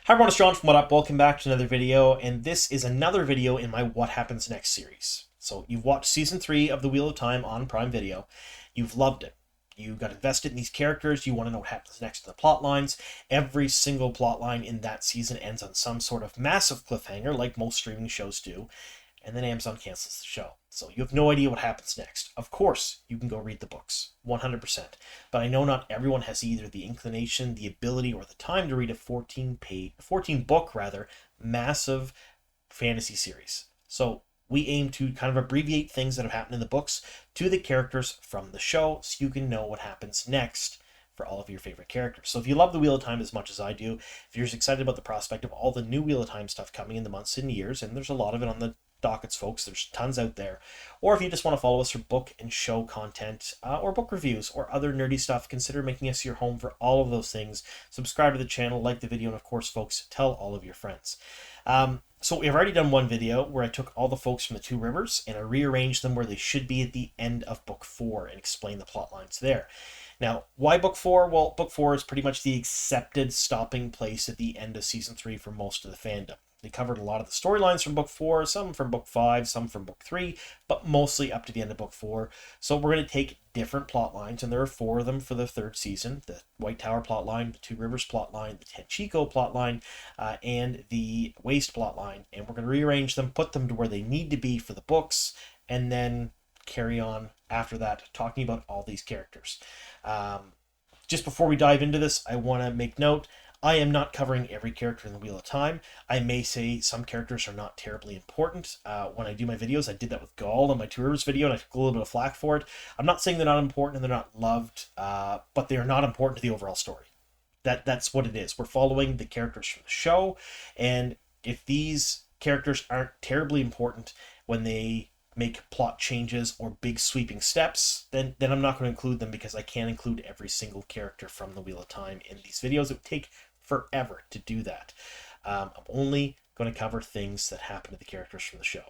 Hi everyone, it's John from What Up. Welcome back to another video, and this is another video in my What Happens Next series. So you've watched Season 3 of The Wheel of Time on Prime Video. You've loved it. You got invested in these characters. You want to know what happens next in the plot lines. Every single plot line in that season ends on some sort of massive cliffhanger, like most streaming shows do, and then Amazon cancels the show. So you have no idea what happens next. Of course, you can go read the books, 100%. But I know not everyone has either the inclination, the ability, or the time to read a 14 book massive fantasy series. So we aim to kind of abbreviate things that have happened in the books to the characters from the show so you can know what happens next for all of your favorite characters. So if you love the Wheel of Time as much as I do, if you're excited about the prospect of all the new Wheel of Time stuff coming in the months and years, and there's a lot of it on the dockets, folks, there's tons out there, or if you just want to follow us for book and show content, or book reviews or other nerdy stuff, consider making us your home for all of those things. Subscribe to the channel, like the video, and of course, folks, tell all of your friends. So we've already done one video where I took all the folks from the Two Rivers and I rearranged them where they should be at the end of book 4 and explain the plot lines there. Now, why book 4? Well, book 4 is pretty much the accepted stopping place at the end of season 3 for most of the fandom. They covered a lot of the storylines from book 4, some from book 5, some from book 3, but mostly up to the end of book 4. So we're going to take different plot lines, and there are 4 of them for the 3rd season: the White Tower plotline, the Two Rivers plotline, the Tenchiko plotline, and the Waste plotline. And we're going to rearrange them, put them to where they need to be for the books, and then carry on after that, talking about all these characters. Just before we dive into this, I want to make note, I am not covering every character in the Wheel of Time. I may say some characters are not terribly important. When I do my videos, I did that with Gaul in my Two Rivers video, and I took a little bit of flack for it. I'm not saying they're not important and they're not loved, but they are not important to the overall story. That's what it is. We're following the characters from the show, and if these characters aren't terribly important when they make plot changes or big sweeping steps, then I'm not going to include them, because I can't include every single character from the Wheel of Time in these videos. It would take forever to do that. I'm only going to cover things that happen to the characters from the show.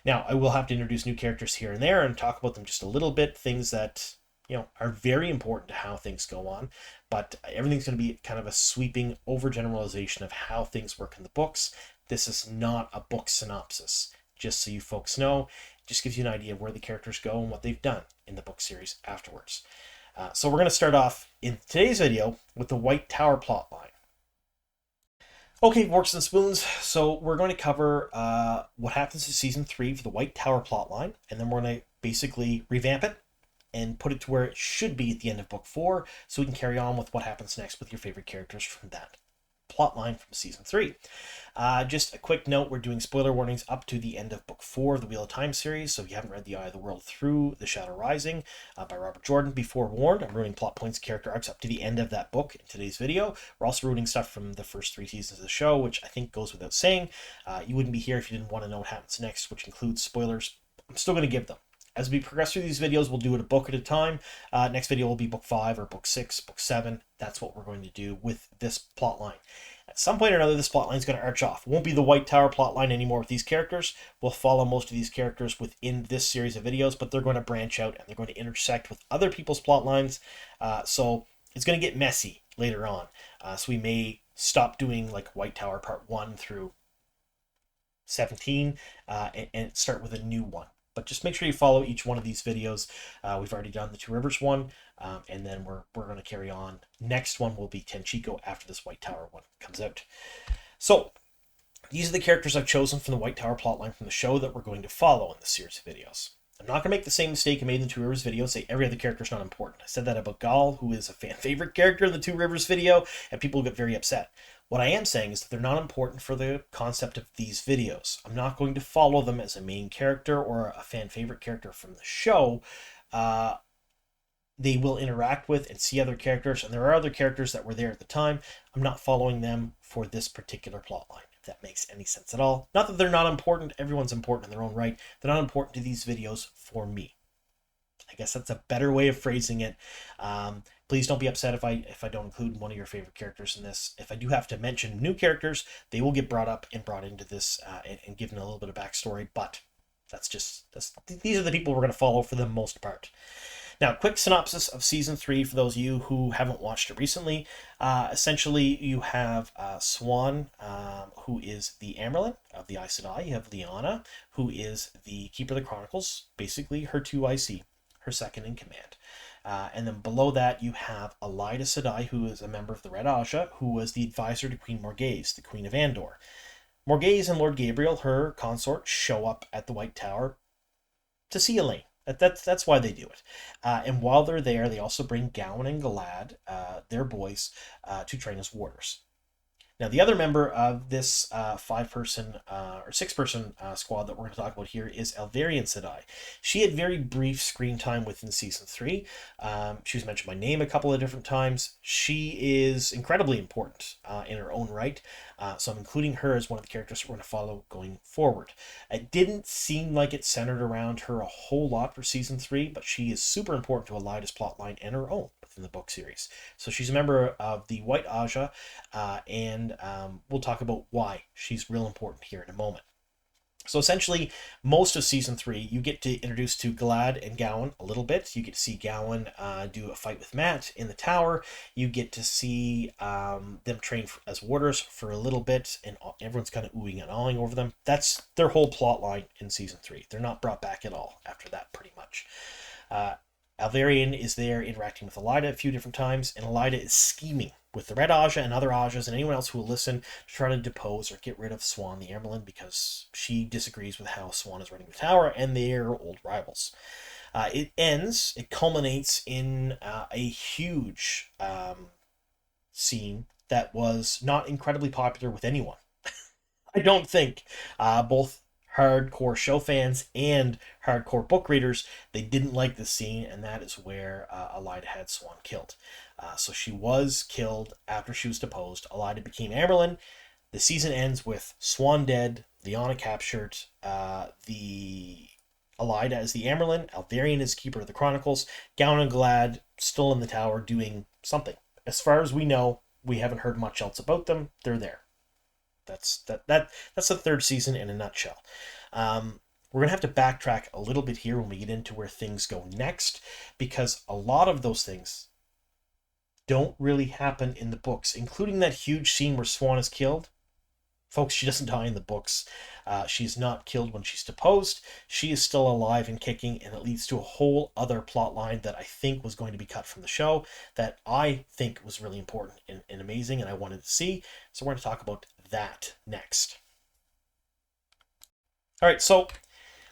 Now, I will have to introduce new characters here and there and talk about them just a little bit, things that are very important to how things go on, but everything's going to be kind of a sweeping overgeneralization of how things work in the books. This is not a book synopsis, just so you folks know. It just gives you an idea of where the characters go and what they've done in the book series afterwards. So we're going to start off in today's video with the White Tower plotline. Okay, forks and spoons, so we're going to cover what happens in season 3 for the White Tower plotline, and then we're going to basically revamp it and put it to where it should be at the end of book 4, so we can carry on with what happens next with your favorite characters from that plotline from season 3. Just a quick note, we're doing spoiler warnings up to the end of book 4 of the Wheel of Time series, so if you haven't read The Eye of the World Through the Shadow Rising by Robert Jordan, be forewarned. I'm ruining plot points, character arcs up to the end of that book in today's video. We're also ruining stuff from the first 3 seasons of the show, which I think goes without saying. You wouldn't be here if you didn't want to know what happens next, which includes spoilers. I'm still going to give them. As we progress through these videos, we'll do it a book at a time. Next video will be book 5 or book 6, book 7. That's what we're going to do with this plot line. At some point or another, this plot line is going to arch off. It won't be the White Tower plot line anymore with these characters. We'll follow most of these characters within this series of videos, but they're going to branch out and they're going to intersect with other people's plot lines. So it's going to get messy later on. So we may stop doing like White Tower part 1 through 17 and start with a new one. But just make sure you follow each one of these videos. We've already done the Two Rivers one, and then we're going to carry on. Next one will be Tenchiko after this White Tower one comes out. So these are the characters I've chosen from the White Tower plotline from the show that we're going to follow in this series of videos. I'm not going to make the same mistake I made in the Two Rivers video, say every other character is not important. I said that about Gaul, who is a fan favorite character in the Two Rivers video, and people get very upset. What I am saying is that they're not important for the concept of these videos. I'm not going to follow them as a main character or a fan favorite character from the show. They will interact with and see other characters, and there are other characters that were there at the time. I'm not following them for this particular plotline, if that makes any sense at all. Not that they're not important. Everyone's important in their own right. They're not important to these videos for me. I guess that's a better way of phrasing it. Please don't be upset if I don't include one of your favorite characters in this. If I do have to mention new characters, they will get brought up and brought into this and given a little bit of backstory, but these are the people we're going to follow for the most part. Now, quick synopsis of season 3 for those of you who haven't watched it recently. Essentially, you have Swan, who is the Amerlin of the Aes Sedai. You have Lyanna, who is the Keeper of the Chronicles, basically her 2IC, her second in command. And then below that, you have Elaida Sedai, who is a member of the Red Aja, who was the advisor to Queen Morghese, the Queen of Andor. Morghese and Lord Gabriel, her consort, show up at the White Tower to see Elaine. That's why they do it. And while they're there, they also bring Gowan and Galad, their boys, to train as warders. Now, the other member of this 5-person or 6-person squad that we're going to talk about here is Alvarian Sedai. She had very brief screen time within season 3. She was mentioned by name a couple of different times. She is incredibly important in her own right, so I'm including her as one of the characters we're going to follow going forward. It didn't seem like it centered around her a whole lot for season 3, but she is super important to Elida's plotline and her own within the book series. So she's a member of the White Aja, and we'll talk about why she's real important here in a moment. So essentially, most of season 3, you get to introduce to Galad and Gowan a little bit. You get to see Gowan do a fight with Matt in the tower. You get to see them train as warders for a little bit, and everyone's kind of oohing and awing over them. That's their whole plot line in season 3. They're not brought back at all after that, pretty much. Alvarian is there interacting with Elaida a few different times, and Elaida is scheming with the Red Aja and other Ajas and anyone else who will listen to try to depose or get rid of Swan the Amerlin, because she disagrees with how Swan is running the tower, and they're old rivals. It culminates in a huge scene that was not incredibly popular with anyone. I don't think. Both hardcore show fans and hardcore book readers, they didn't like this scene, and that is where Elaida had Swan killed. So she was killed after she was deposed. Elaida became Amerlin. The season ends with Swan dead, Lyanna captured, the Elaida as the Amerlin, Alvarian as Keeper of the Chronicles, Gowan and Galad still in the tower doing something. As far as we know, we haven't heard much else about them. They're there. That's the 3rd season in a nutshell. We're going to have to backtrack a little bit here when we get into where things go next, because a lot of those things don't really happen in the books, including that huge scene where Swan is killed. Folks, she doesn't die in the books. She's not killed when she's deposed. She is still alive and kicking, and it leads to a whole other plot line that I think was going to be cut from the show that I think was really important and amazing, and I wanted to see. So we're going to talk about that next. All right, so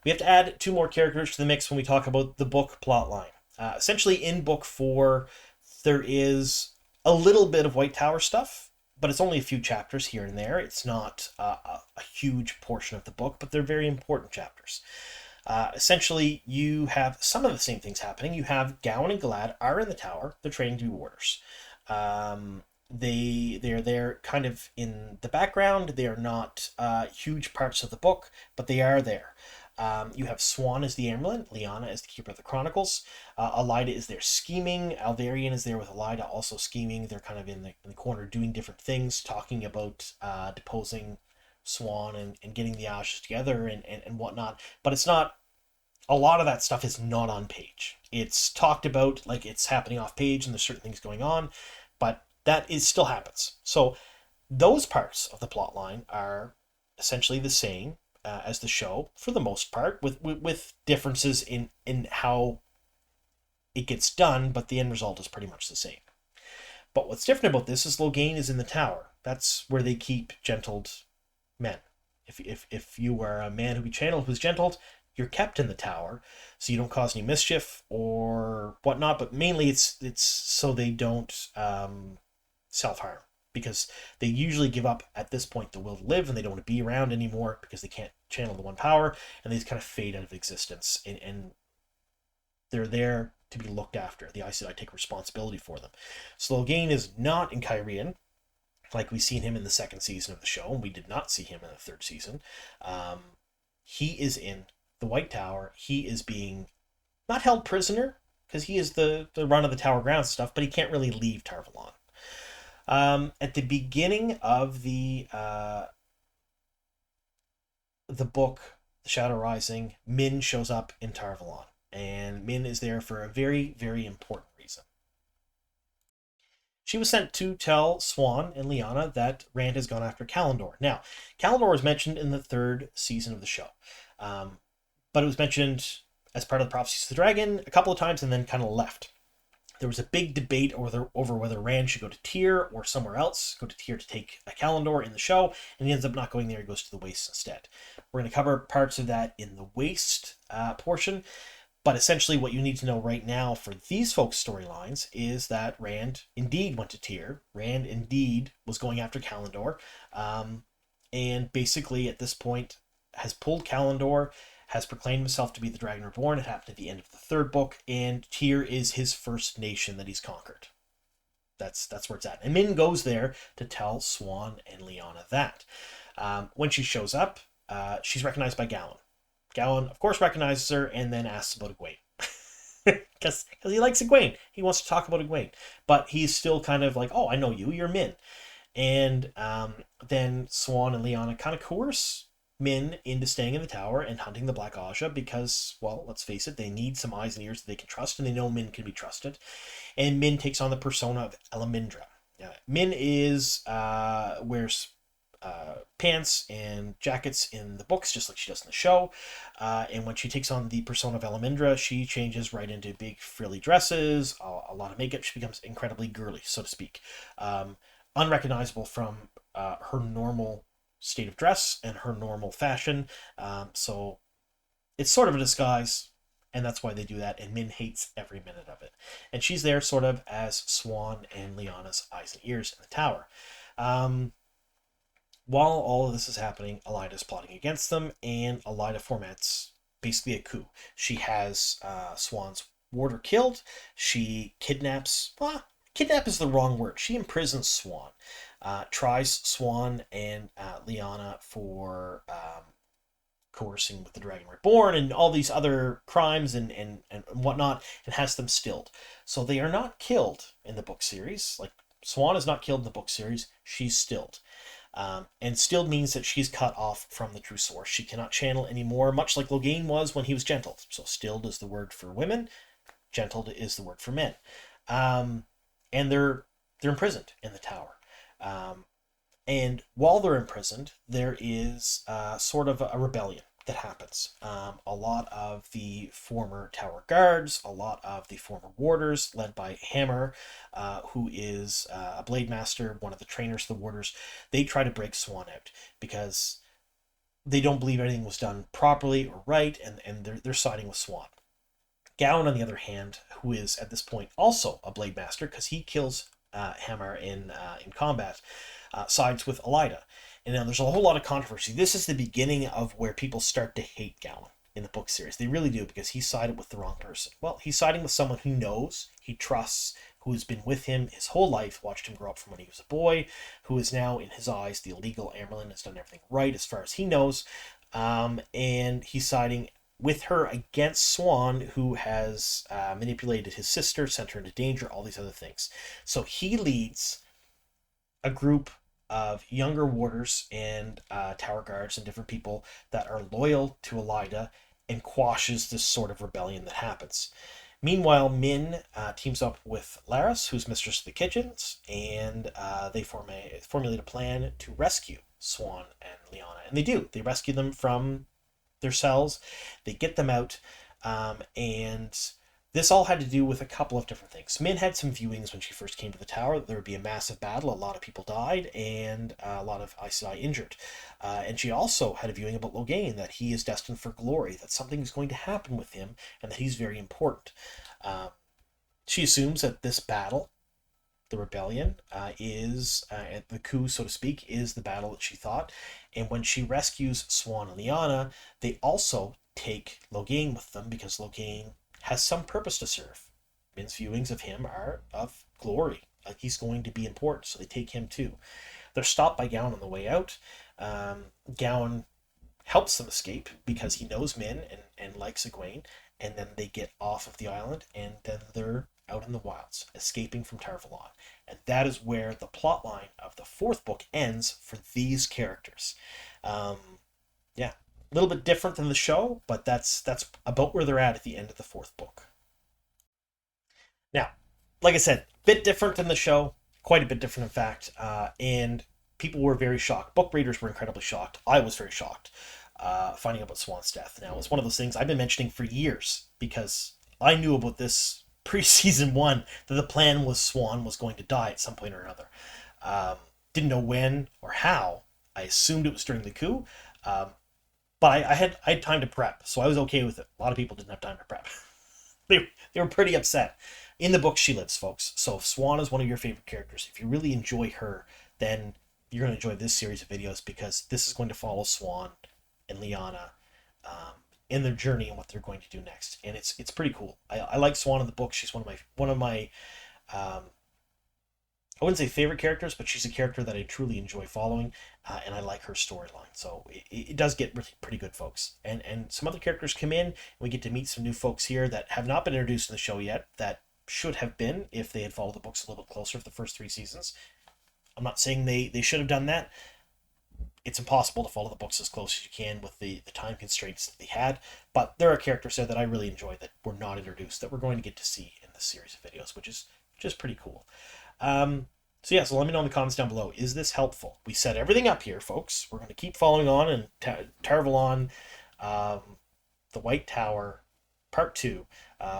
we have to add 2 more characters to the mix when we talk about the book plotline. Essentially, in book 4, there is a little bit of White Tower stuff, but it's only a few chapters here and there. It's not a huge portion of the book, but they're very important chapters. Essentially, you have some of the same things happening. You have Gowan and Galad are in the tower. They're training to be warders. They're there kind of in the background. They are not huge parts of the book, but they are there. You have Swan as the Amerlin, Lyanna as the Keeper of the Chronicles. Elaida is there scheming. Alvarian is there with Elaida also scheming. They're kind of in the corner doing different things, talking about deposing Swan and getting the Ashes together and whatnot. But it's not, a lot of that stuff is not on page. It's talked about like it's happening off page and there's certain things going on, but that still happens. So those parts of the plot line are essentially the same as the show for the most part, with differences in how it gets done, but the end result is pretty much the same. But what's different about this is Logain is in the tower. That's where they keep gentled men. If you are a man who's gentled, you're kept in the tower, so you don't cause any mischief or whatnot. But mainly it's so they don't self-harm, because they usually give up at this point the will to live, and they don't want to be around anymore because they can't channel the one power, and they just kind of fade out of existence, and they're there to be looked after. The Aes Sedai take responsibility for them. So Logain is not in Kyrian, like we seen him in the 2nd season of the show, and we did not see him in the 3rd season. He is in the White Tower. He is being not held prisoner, because he is the run of the tower grounds stuff, but he can't really leave Tar Valon. At the beginning of the book, The Shadow Rising, Min shows up in Tar Valon. And Min is there for a very, very important reason. She was sent to tell Swan and Lyanna that Rand has gone after Callandor. Now, Callandor was mentioned in the 3rd season of the show, but it was mentioned as part of the Prophecies of the Dragon a couple of times and then kind of left. There was a big debate over whether Rand should go to Tyr or somewhere else, go to Tyr to take a Callandor in the show, and he ends up not going there. He goes to the Waste instead. We're going to cover parts of that in the Waste portion, but essentially what you need to know right now for these folks' storylines is that Rand indeed went to Tyr. Rand indeed was going after Callandor, and basically at this point has pulled Callandor, has proclaimed himself to be the Dragon Reborn. It happened at the end of the 3rd book, and Tyr is his first nation that he's conquered. That's where it's at. And Min goes there to tell Swan and Lyanna that. When she shows up, she's recognized by Gowan. Gowan, of course, recognizes her and then asks about Egwene. Because he likes Egwene. He wants to talk about Egwene. But he's still kind of like, oh, I know you. You're Min. And then Swan and Lyanna kind of coerce Min into staying in the tower and hunting the Black Aja because, well, let's face it, they need some eyes and ears that they can trust, and they know Min can be trusted. And Min takes on the persona of Elamindra. Min wears pants and jackets in the books, just like she does in the show. And when she takes on the persona of Elamindra, she changes right into big frilly dresses, a lot of makeup. She becomes incredibly girly, so to speak. Unrecognizable from her normal state of dress and her normal fashion. So it's sort of a disguise, and that's why they do that, and Min hates every minute of it. And she's there sort of as Swan and Lyanna's eyes and ears in the tower. While all of this is happening, Elaida plotting against them, and Elaida formats basically a coup. She has Swan's warder killed. She kidnaps... kidnap is the wrong word. She imprisons Swan. Tries Swan and Lyanna for coercing with the Dragon Reborn and all these other crimes and whatnot, and has them stilled. So they are not killed in the book series. Like, Swan is not killed in the book series. She's stilled. And stilled means that she's cut off from the true source. She cannot channel anymore, much like Logain was when he was gentled. So stilled is the word for women. Gentled is the word for men. And they're imprisoned in the tower. And while they're imprisoned, there is sort of a rebellion that happens. A lot of the former tower guards, a lot of the former warders, led by Hammer, who is a blade master, one of the trainers of the warders, they try to break Swan out because they don't believe anything was done properly or right, and they're siding with Swan. Gowan, on the other hand, who is at this point also a blade master because he kills Hammer in combat, sides with Elaida. And now there's a whole lot of controversy. This is the beginning of where people start to hate Gowan in the book series. They really do, because he sided with the wrong person. Well, he's siding with someone who knows, he trusts, who has been with him his whole life, watched him grow up from when he was a boy, who is now, in his eyes, the illegal Amerlin, has done everything right as far as he knows. And he's siding with her against Swan, who has manipulated his sister, sent her into danger, all these other things. So he leads a group of younger warders and tower guards and different people that are loyal to Elaida and quashes this sort of rebellion that happens. Meanwhile, Min teams up with Laris, who's mistress of the kitchens, and they formulate a plan to rescue Swan and Lyanna. And they do. They rescue them from their cells. They get them out, and this all had to do with a couple of different things. Min had some viewings when she first came to the tower. There would be a massive battle. A lot of people died, and a lot of Aes Sedai injured. And she also had a viewing about Logain, that he is destined for glory, that something is going to happen with him, and that he's very important. She assumes that this battle, the rebellion, is the coup, so to speak, is the battle that she thought. And when she rescues Swan and Lyanna, they also take Logain with them, because Logain has some purpose to serve. Min's viewings of him are of glory, like he's going to be important, so they take him too. They're stopped by Gowan on the way out. Gowan helps them escape because he knows Min and likes Egwene, and then they get off of the island, and then they're out in the wilds, escaping from Tar Valon. And that is where the plot line of the 4th book ends for these characters. Yeah. A little bit different than the show, but that's about where they're at the end of the fourth book. Now, like I said, bit different than the show, quite a bit different, in fact, and people were very shocked. Book readers were incredibly shocked. I was very shocked finding out about Swan's death. Now, it's one of those things I've been mentioning for years because I knew about this pre-season one that the plan was Swan was going to die at some point or another. Didn't know when or how. I assumed it was during the coup, but I had time to prep, so I was okay with it. A lot of people didn't have time to prep. They were pretty upset. In the book, she lives, folks. So if Swan is one of your favorite characters, if you really enjoy her, then you're going to enjoy this series of videos because this is going to follow Swan and Lyanna in their journey and what they're going to do next. And it's pretty cool. I like Swan in the book. She's one of my I wouldn't say favorite characters, but she's a character that I truly enjoy following, and I like her storyline. So it does get really pretty good, folks. And some other characters come in, and we get to meet some new folks here that have not been introduced in the show yet, that should have been if they had followed the books a little bit closer for the first 3 seasons. I'm not saying they should have done that. It's impossible to follow the books as close as you can with the time constraints that they had, but there are characters there that I really enjoy that were not introduced that we're going to get to see in this series of videos, which is pretty cool. So let me know in the comments down below. Is this helpful? We set everything up here, folks. We're going to keep following on and Tarvalon, the White Tower, Part 2,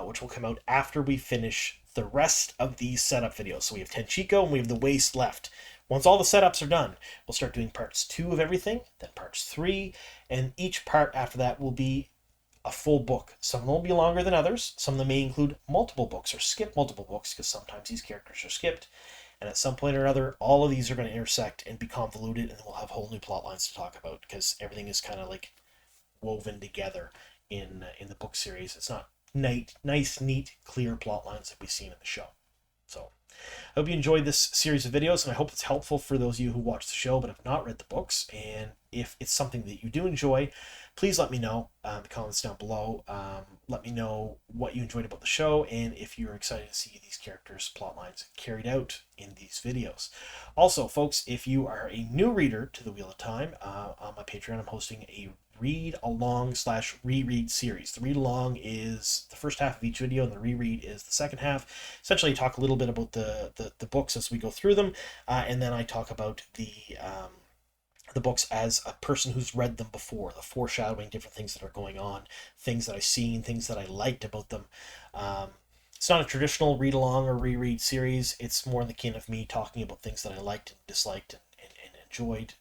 which will come out after we finish the rest of these setup videos. So we have Tenchiko and we have the Waste left. Once all the setups are done, we'll start doing parts 2 of everything, then parts 3, and each part after that will be a full book. Some of them will be longer than others. Some of them may include multiple books or skip multiple books because sometimes these characters are skipped. And at some point or another, all of these are going to intersect and be convoluted, and we'll have whole new plot lines to talk about because everything is kind of like woven together in the book series. It's not nice, neat, clear plot lines that we've seen in the show. So I hope you enjoyed this series of videos, and I hope it's helpful for those of you who watch the show but have not read the books. And if it's something that you do enjoy, please let me know in the comments down below. Let me know what you enjoyed about the show and if you're excited to see these characters' plot lines carried out in these videos. Also, folks, if you are a new reader to the Wheel of Time, on my Patreon, I'm hosting a read-along/reread series. The read-along is the first half of each video, and the reread is the second half. Essentially, I talk a little bit about the books as we go through them, and then I talk about the books as a person who's read them before, the foreshadowing, different things that are going on, things that I've seen, things that I liked about them. It's not a traditional read-along or reread series. It's more in the kin of me talking about things that I liked and disliked and enjoyed,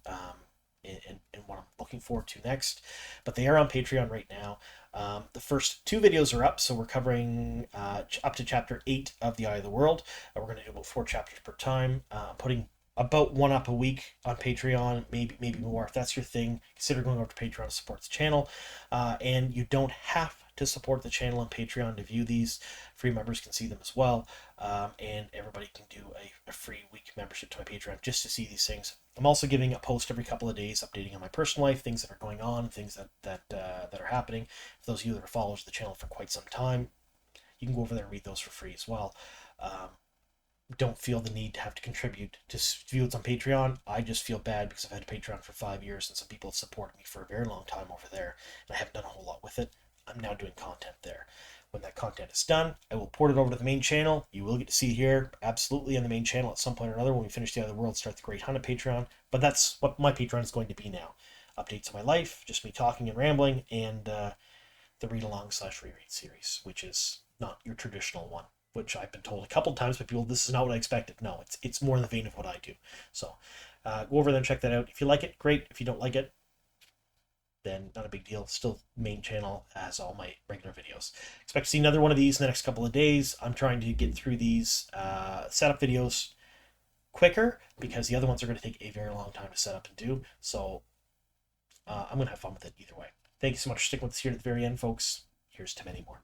and what I'm looking forward to next. But they are on Patreon right now. The first 2 videos are up, so we're covering up to chapter 8 of The Eye of the World. We're going to do about 4 chapters per time, putting about 1 up a week on Patreon, maybe more. If that's your thing, consider going over to Patreon to support the channel. And you don't have to support the channel on Patreon to view these. Free members can see them as well. And everybody can do a free week membership to my Patreon just to see these things. I'm also giving a post every couple of days updating on my personal life, things that are going on, things that are happening. For those of you that are followers of the channel for quite some time, you can go over there and read those for free as well. Don't feel the need to have to contribute to view it on Patreon. I just feel bad because I've had a Patreon for 5 years and some people have supported me for a very long time over there, and I haven't done a whole lot with it. I'm now doing content there. When that content is done, I will port it over to the main channel. You will get to see it here absolutely on the main channel at some point or another when we finish The Other World, start the Great Hunt of Patreon. But that's what my Patreon is going to be now. Updates on my life, just me talking and rambling, and the read-along/reread series, which is not your traditional one, which I've been told a couple times by people, this is not what I expected. No, it's more in the vein of what I do. So go over there and check that out. If you like it, great. If you don't like it, then not a big deal. Still main channel has all my regular videos. Expect to see another one of these in the next couple of days. I'm trying to get through these setup videos quicker because the other ones are going to take a very long time to set up and do. So I'm going to have fun with it either way. Thank you so much for sticking with us here to the very end, folks. Here's to many more.